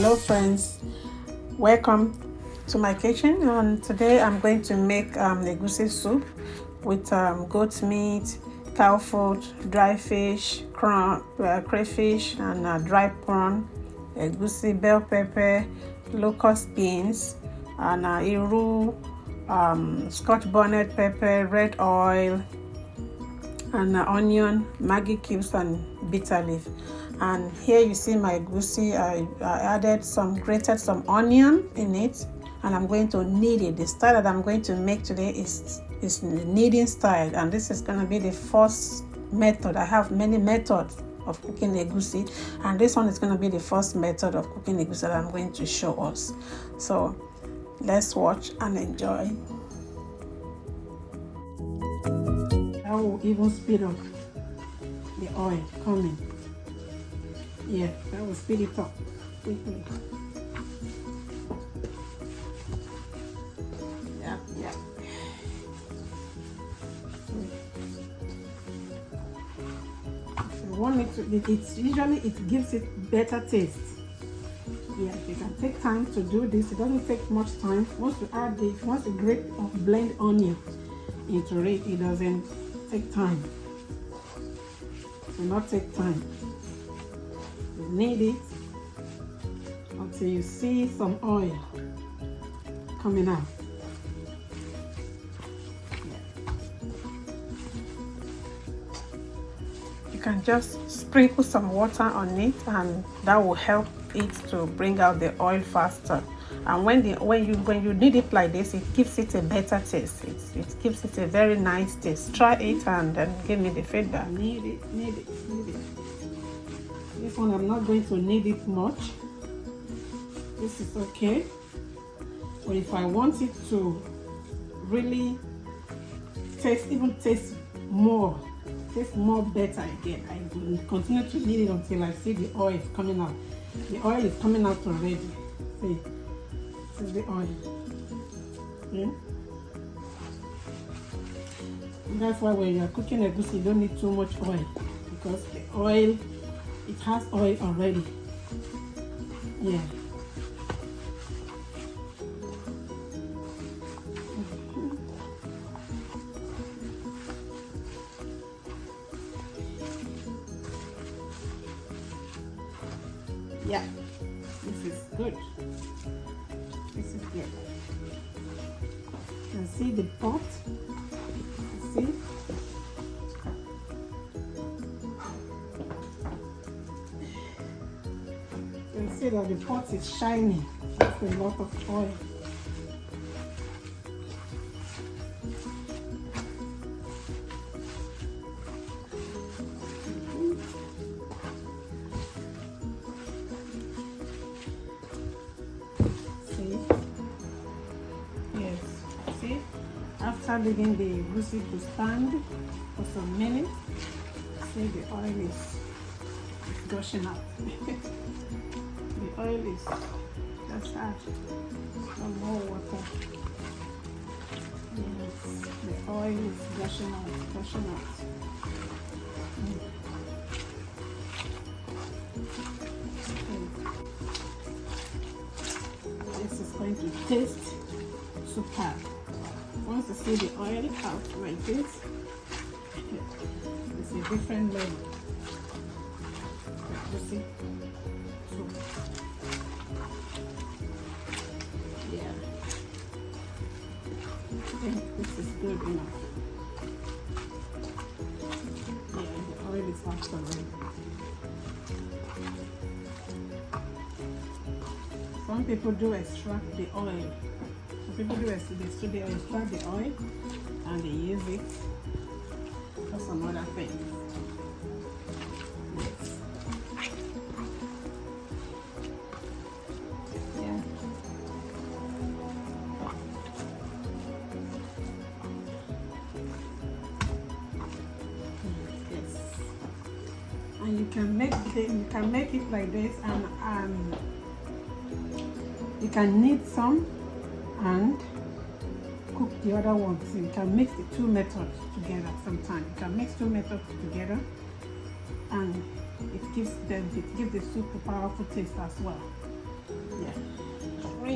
Hello friends, welcome to my kitchen, and today I'm going to make egusi soup with goat meat, cow foot, dry fish, crayfish, and dry prawn, egusi, bell pepper, locust beans, and iru, scotch bonnet pepper, red oil, and onion, Maggi cubes, and bitter leaf. And here you see my egusi. I added grated some onion in it, and I'm going to knead it. The style that I'm going to make today is kneading style, and this is going to be the first method. I have many methods of cooking egusi, and this one is going to be the first method of cooking egusi that I'm going to show us. So let's watch and enjoy. I will even speed up the oil coming. Yeah, that will speed it up quickly. Yeah. If you want it to, it gives it better taste. Yeah, you can take time to do this. It doesn't take much time. Once you grate or blend onion into it, it doesn't take time. It will not take time. You knead it until you see some oil coming out. Yeah. You can just sprinkle some water on it, and that will help it to bring out the oil faster. And when you knead it like this, it gives it a better taste. It gives it a very nice taste. Try it and then give me the feedback. Knead it. This one I'm not going to knead it much. This is okay. But if I want it to really taste more better again, I will continue to knead it until I see the oil is coming out. The oil is coming out already. See, this is the oil. Yeah? And that's why when you are cooking egusi, you don't need too much oil, because the oil, it has oil already. Yeah. Yeah, this is good. This is good. You can see the pot. See? You can see that the pot is shiny. That's a lot of oil. After leaving the egusi to stand for some minutes, see the oil is gushing out. The oil is just add some more water. Yes, the oil is gushing out. Okay. This is going to taste superb. Once you see the oil out like this, it's a different level. You see? So, yeah. I think this is good enough. Yeah, the oil is out already. Some people do extract the oil. People do they extract the oil and they use it for some other things. Yes. Yeah. Yes. And you can make it like this, and you can knead some and cook the other one. So you can mix the two methods together sometimes. You can mix two methods together, and it gives the soup a powerful taste as well.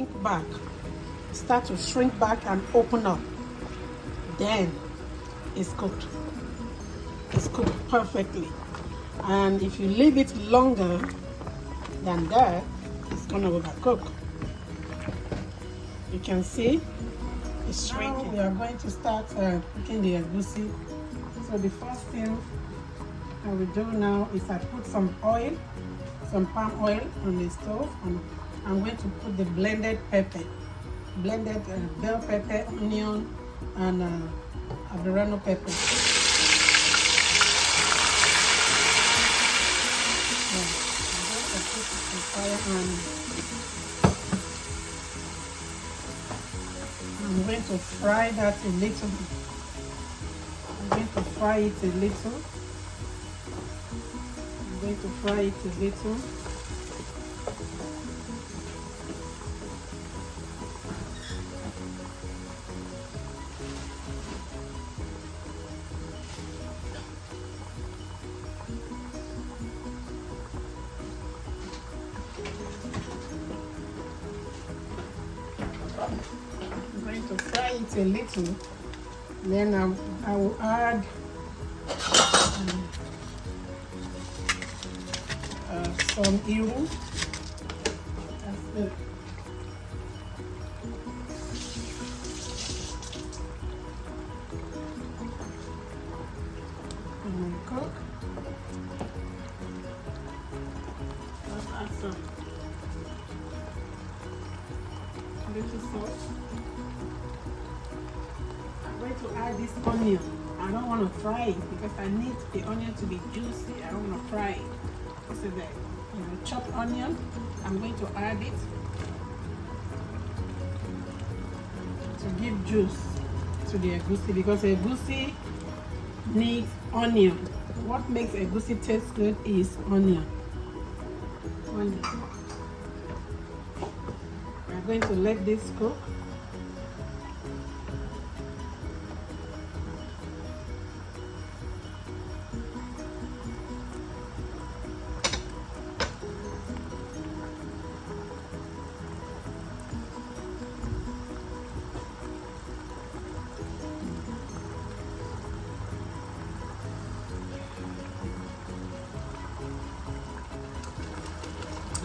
shrink back, start to shrink back and open up, then it's cooked. It's cooked perfectly. And if you leave it longer than that, it's gonna overcook. You can see it's shrinking. Now we are going to start cooking the egusi. So the first thing I will do now is I put some oil, some palm oil on the stove, and I'm going to put the blended pepper, blended bell pepper, onion, and habanero pepper. I'm going to fry that a little bit. I'm going to fry it a little. I'm going to fry it a little. I'm going to fry it a little, then I will add some iru. That's it. And cook. Let's add some little salt. I'm going to add this onion. I don't want to fry it because I need the onion to be juicy. I don't want to fry it. This is the chopped onion. I'm going to add it to give juice to the egusi, because egusi needs onion. What makes egusi taste good is onion. We're going to let this cook.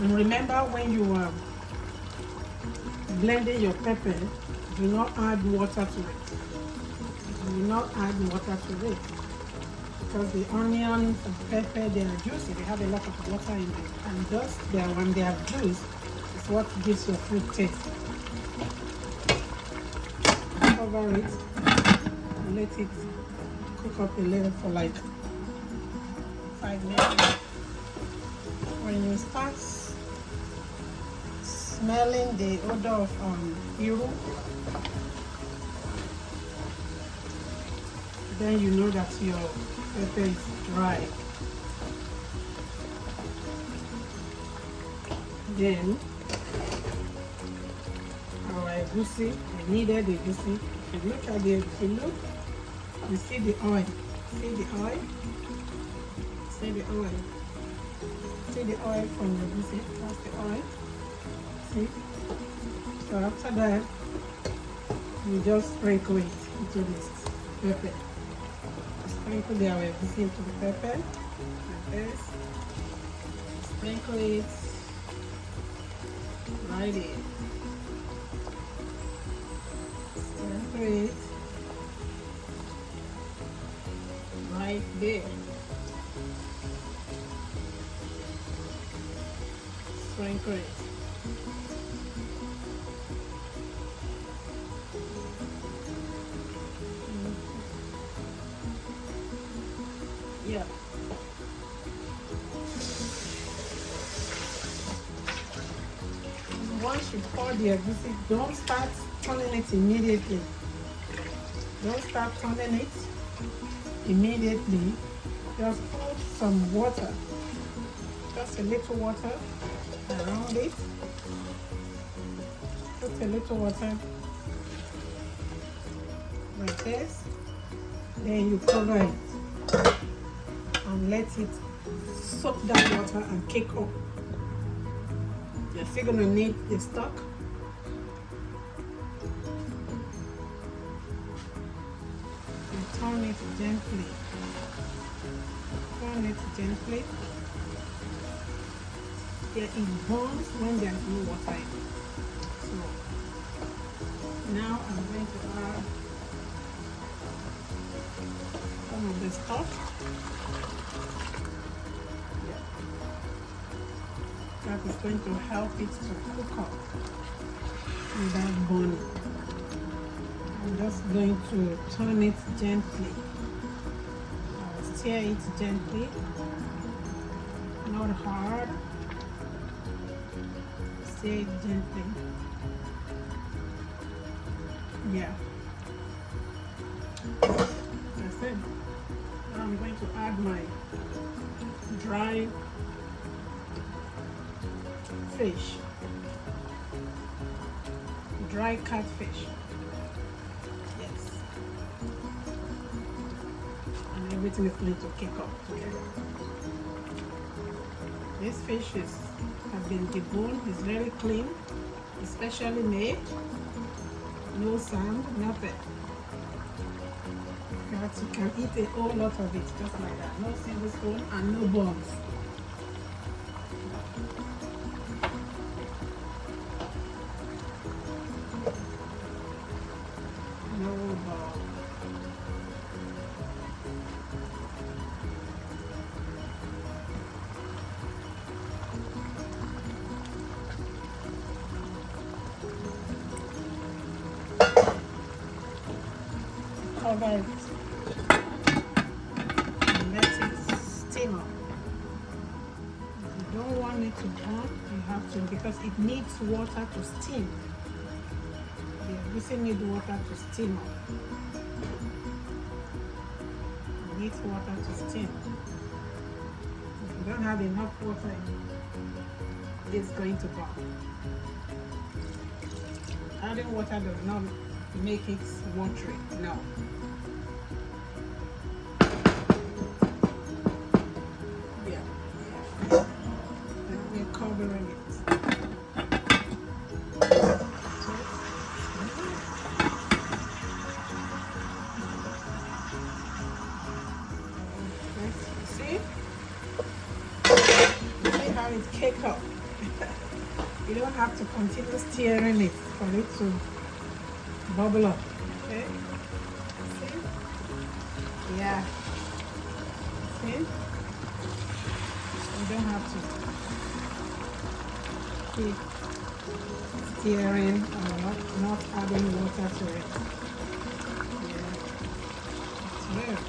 And remember, when you are blending your pepper, do not add water to it. Do not add water to it, because the onions and pepper, they are juicy. They have a lot of water in them, and just when they have juice, it's what gives your food taste. Cover it and let it cook up a little for like 5 minutes. When you start smelling the odor of iru, then you know that your pepper is dry. Then our egusi, I needed egusi. And look at the egusi, look, you see the oil, see the oil, see the oil. See the oil from the egusi, that's the oil. See? So after that, you just sprinkle it into this pepper. Sprinkle the egusi into the pepper, like this. Sprinkle it right here. Sprinkle it right there. Sprinkle it. Yeah. Once you pour the egusi, don't start turning it immediately. Don't start turning it immediately. Just put some water, just a little water around it. Put a little water like this. Then you cover it and let it soak that water and kick up. You're still gonna need the stock, turn it gently. Turn it gently. Yeah, it burns when there's no water in it. So now I'm going to add some of the stuff. Yeah. That is going to help it to cook up without burning. I'm just going to turn it gently. I'll stir it gently, not hard. Stir it gently. Yeah. That's it. Now I'm going to add my dry fish, dry catfish. Yes. And everything is going to kick up together. This fish has been deboned, it's very clean, especially made. No sand, nothing. But you can eat a whole lot of it just like that. No single stone and no bones. No bones. Cover it and let it steam up. If you don't want it to burn, you have to, because it needs water to steam. The egusi needs water to steam up. It needs water to steam. If you don't have enough water, it's going to burn. Adding water does not make it watery, no. Yeah. And we're covering it. See? See how it caked up? You don't have to continue stirring it for it to bubble up. Okay? See? Yeah. See? You don't have to keep stirring or not adding water to it. Yeah. It's weird.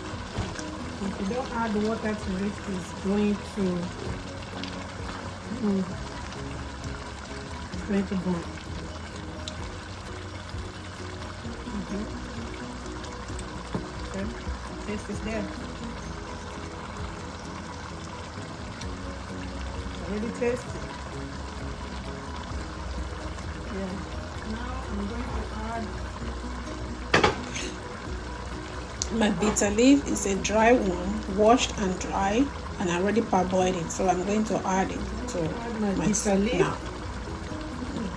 If you don't add water to it, it's going to burn. Okay. Taste is there. Already tasted. Yeah. Now I'm going to add my bitter leaf. Is a dry one, washed and dry, and I already parboiled it. So I'm going to add it to my bitter leaf now.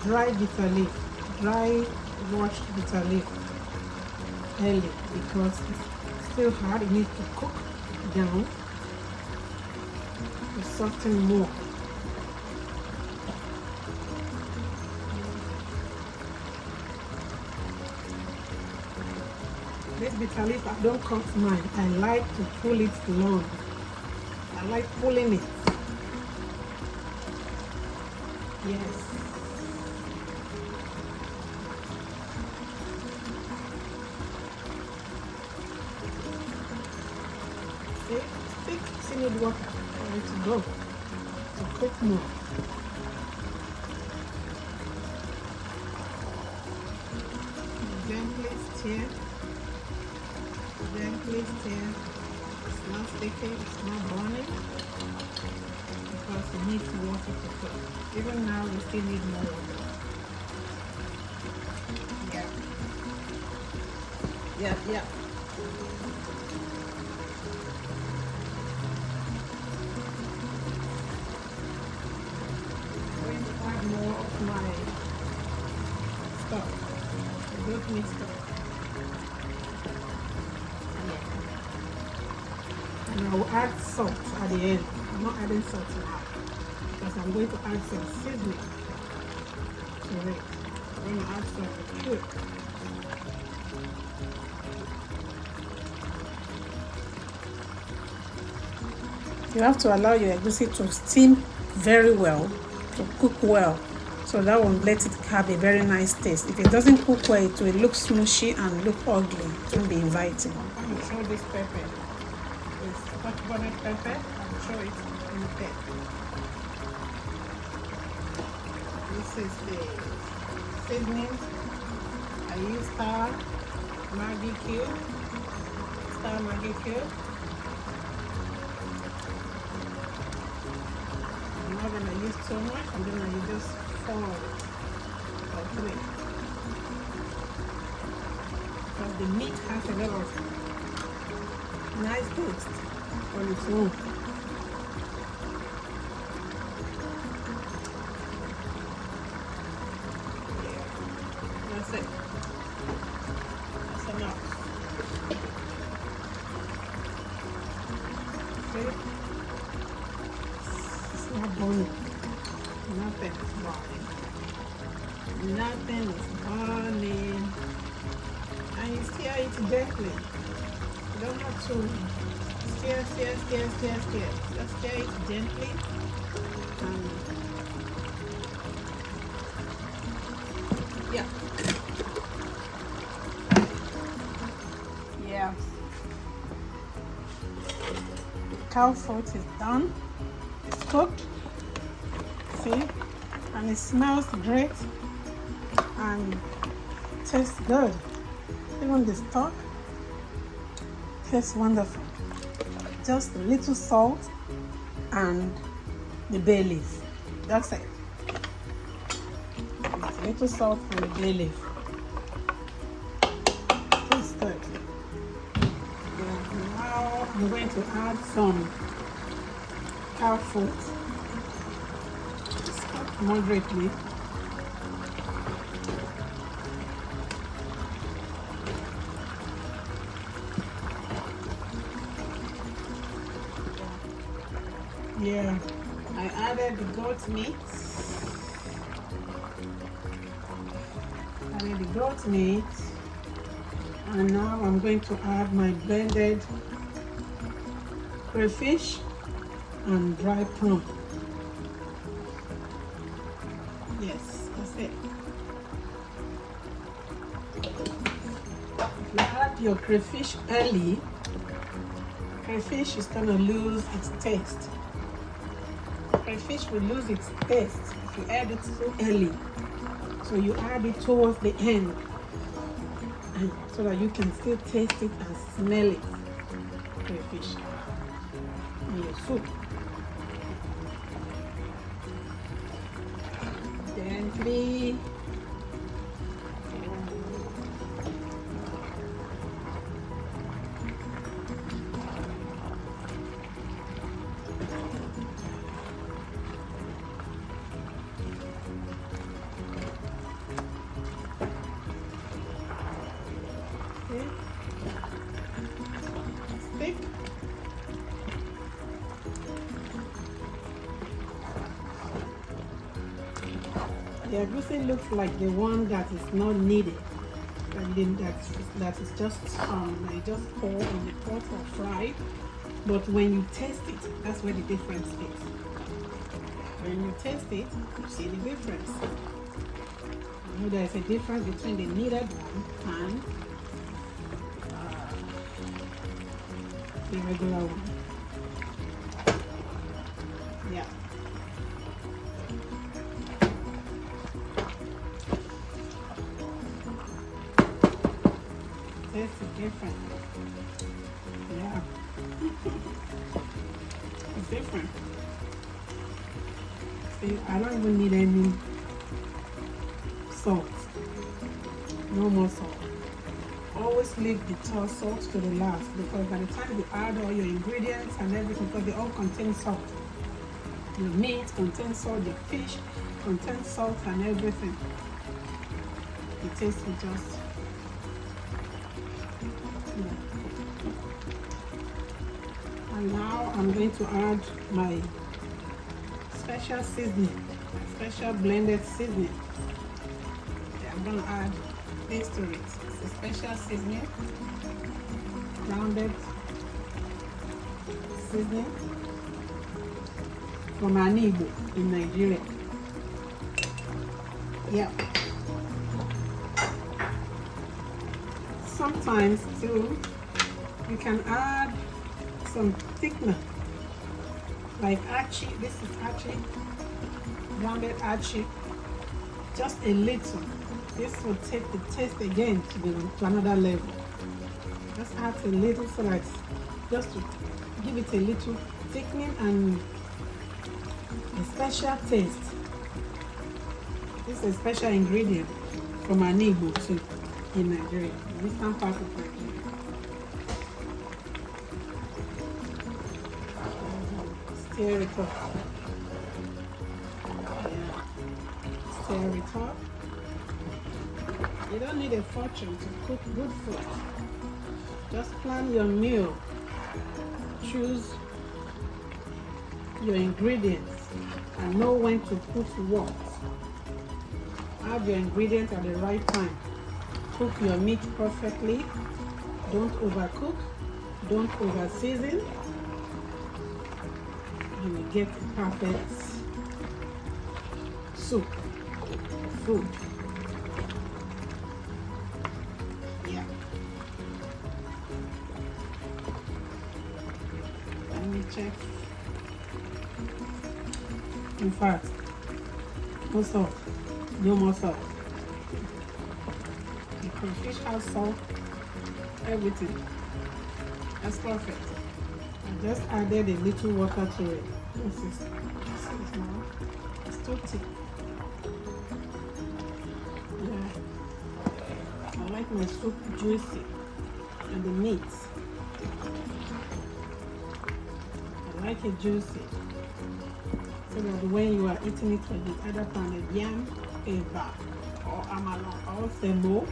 Dry bitter leaf, dry washed bitter leaf early because it's still hard. It needs to cook down to soften more. This bitter leaf, I don't cut mine. I like to pull it long. I like pulling it. Yes. Still need water for it to go, to cook more. Gently stir. Gently stir. It's not sticky, it's not burning, because it needs water to cook. Even now, we still need more water. Yeah. More of my stuff, the goat meat stuff. Yeah. add salt at the end. I'm not adding salt now because I'm going to add some seasoning to it. I'm going to add some cube. You have to allow your egusi to steam very well, to cook well, so that will let it have a very nice taste. If it doesn't cook well, it will look smushy and look ugly. It won't be inviting. I'm going to show this pepper. It's Scotch bonnet pepper. I'll show it in the bed. This is the seasoning. I use star Maggi cube. Star Maggi cube. I'm not going to use too much. I'm going to use just 4 or 3. Because the meat has a lot of nice taste on its own. Yeah, that's it. That's enough. See? Not burning. Nothing is burning. Nothing is burning. And you stir it gently. You don't have to stir. Just stir it gently. Yeah. Yeah. The cow foot is done. It's cooked. See, and it smells great and tastes good. Even the stock tastes wonderful. Just a little salt and the bay leaf. That's it. Just a little salt and the bay leaf. Tastes good. And now I'm going to add some cow foot. Moderately. Yeah, I added the goat meat. And now I'm going to add my blended crayfish and dry prawn. Yes, that's it. If you add your crayfish early, crayfish is going to lose its taste. Crayfish will lose its taste if you add it too early. So you add it towards the end, and so that you can still taste it and smell it. Crayfish in your soup. Gently. Stick. The egusi looks like the one that is not kneaded, and then that is just they just pour on the pot or fry. But when you taste it, that's where the difference is. When you taste it, you see the difference. You know there's a difference between the kneaded one and the regular one. Yeah. Tastes different. Yeah. It's different. See, I don't even need any salt. No more salt. Always leave the salt to the last, because by the time you add all your ingredients and everything, because they all contain salt. The meat contains salt, the fish contains salt and everything. The taste will just And now I'm going to add my special seasoning, special blended seasoning. I'm going to add this to it. It's a special seasoning, grounded seasoning from Igbo in Nigeria. Yeah. Sometimes too, you can add some thickener, like achi. This is achi, grounded achi. Just a little. This will take the taste again to another level. Just add a little so that just to give it a little thickening and a special taste. This is a special ingredient from Igbo soup in Nigeria, the eastern part of Nigeria. Stir it up. Yeah. Stir it up. You don't need a fortune to cook good food. Just plan your meal. Choose your ingredients and know when to put what. Add your ingredients at the right time. Cook your meat perfectly. Don't overcook. Don't over season. You will get a perfect soup, food. Yeah. Let me check. In fact, no salt. No more salt. The crayfish has salt, everything. That's perfect. I just added a little water to it. This is now. It's too thick. Yeah. I like my soup juicy and the meat. I like it juicy. So that when you are eating it with the other pounded yam, eba, or amala, or semo,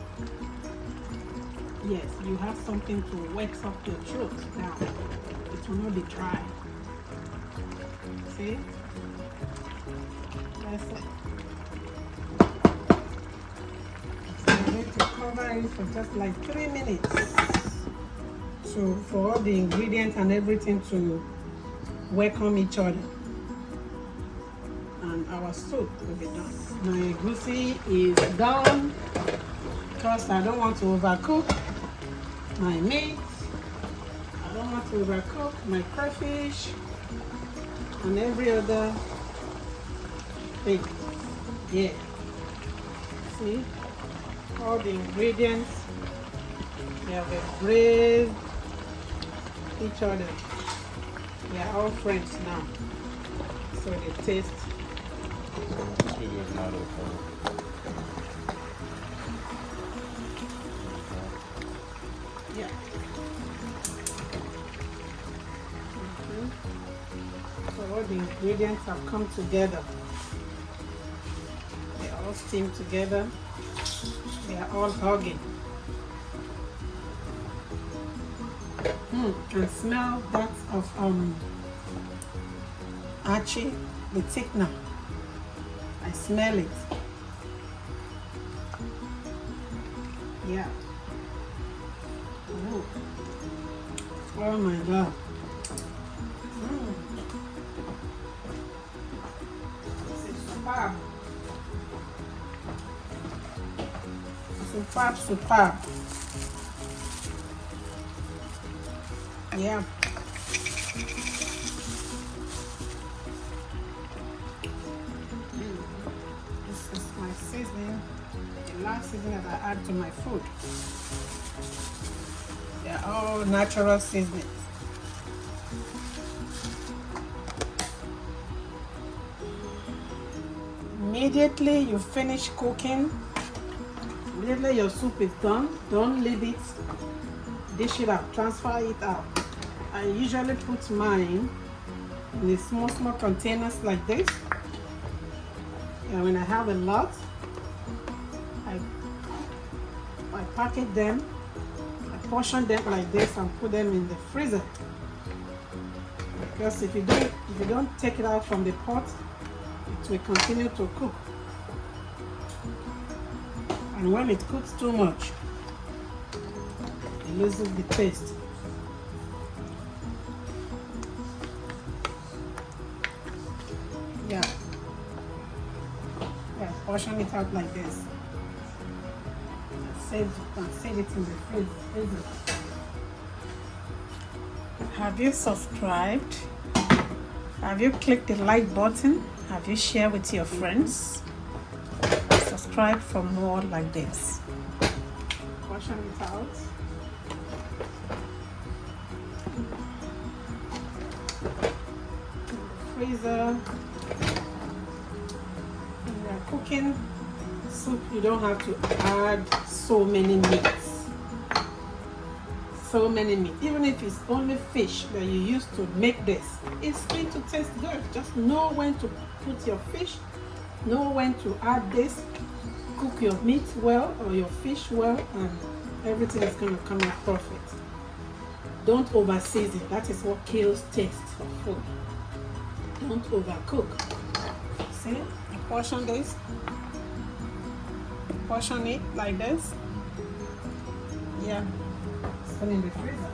yes, you have something to wet up your throat now. It will not be dry. See? That's it. So I'm going to cover it for just like 3 minutes. So for all the ingredients and everything to welcome each other. And our soup will be done. My egusi is done because I don't want to overcook my meat. I don't want to overcook my crayfish and every other thing. Yeah. See? All the ingredients, they have embraced each other. They are all friends now. So they taste. This video is not okay. Yeah. So all the ingredients have come together. They are all steamed together. They are all hugging. And smell that of achi, the thickener. I smell it. Yeah. Ooh. Oh my God. This is superb. Superb, superb. Yeah. This is my seasoning, the last seasoning that I add to my food. They are all natural seasonings. Immediately you finish cooking, immediately your soup is done, don't leave it, dish it out, transfer it out. I usually put mine in the small containers like this. And when I have a lot, I package them, I portion them like this and put them in the freezer. because if you don't take it out from the pot, it will continue to cook. And when it cooks too much, it loses the taste. Yeah. Yeah, portion it out like this. You can save it in the freezer. Have you subscribed? Have you clicked the like button? Have you shared with your friends? Subscribe for more like this. Portion it out. Freezer. When you are cooking soup, you don't have to add so many meats. So many meat. Even if it's only fish that you use to make this, it's going to taste good. Just know when to put your fish, know when to add this, cook your meat well or your fish well, and everything is going to come out perfect. Don't over season. That is what kills taste of food. Don't overcook. See, I portion this, portion it like this. Yeah, it's in the freezer.